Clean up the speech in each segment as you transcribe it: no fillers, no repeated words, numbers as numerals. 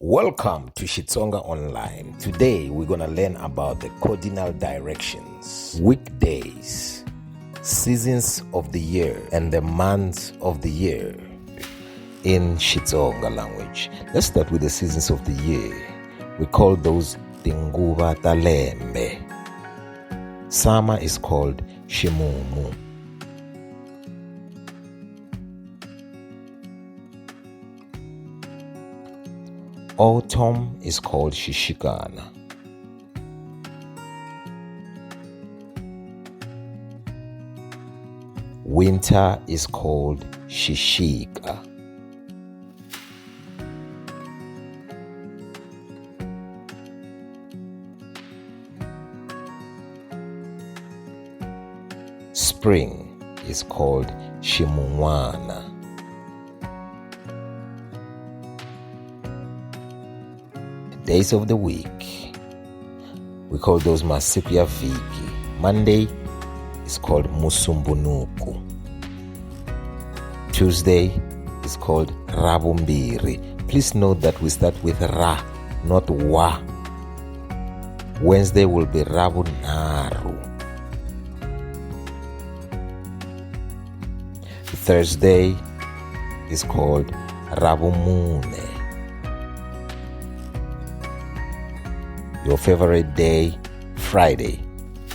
Welcome to Xitsonga Online. Today we're going to learn about the cardinal directions, weekdays, seasons of the year, and the months of the year in Xitsonga language. Let's start with the seasons of the year. We call those Tinguva ta lembe. Summer is called Ximumu. Autumn is called Shishikana. Winter is called Shishika. Spring is called Shimungwana. Days of the week, we call those Masiku vhiki. Monday is called Musumbunuku. Tuesday is called Ravumbiri. Please note that we start with Ra, not Wa. Wednesday will be Ravunaru. Thursday is called Ravumune. Your favorite day, Friday,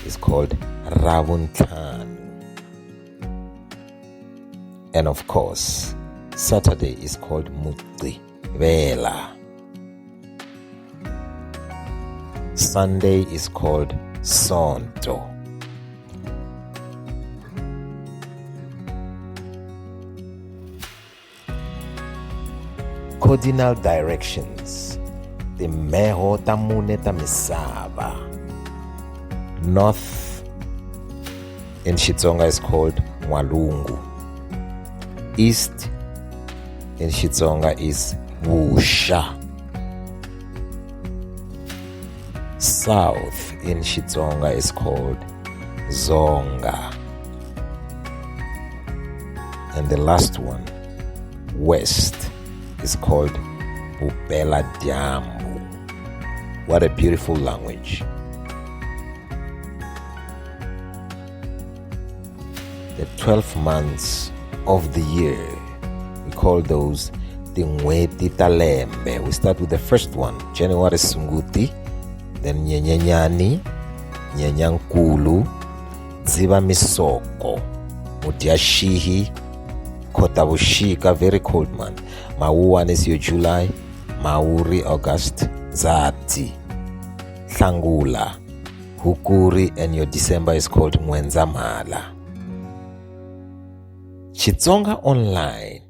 is called Ravuntan. And of course, Saturday is called Muti Vela. Sunday is called Sonto. Cardinal directions. Timheho ta mune ta misava. North in Xitsonga is called Mwalungu. East in Xitsonga is Vusha. South in Xitsonga is called Zonga. And the last one, West, is called Upela Dyambu. What a beautiful language. The 12 months of the year, we call those Tinguva ta lembe. We start with the first one, January Sunguti, then Nyenyenyani, Nyenyankulu, Dziva Misoko, Mutiashihi, Kotabushika, very cold month. Mauwan is your July, Mauri August, Zati, Hlangula, Hukuri, and your December is called Mwenzamala. Xitsonga Online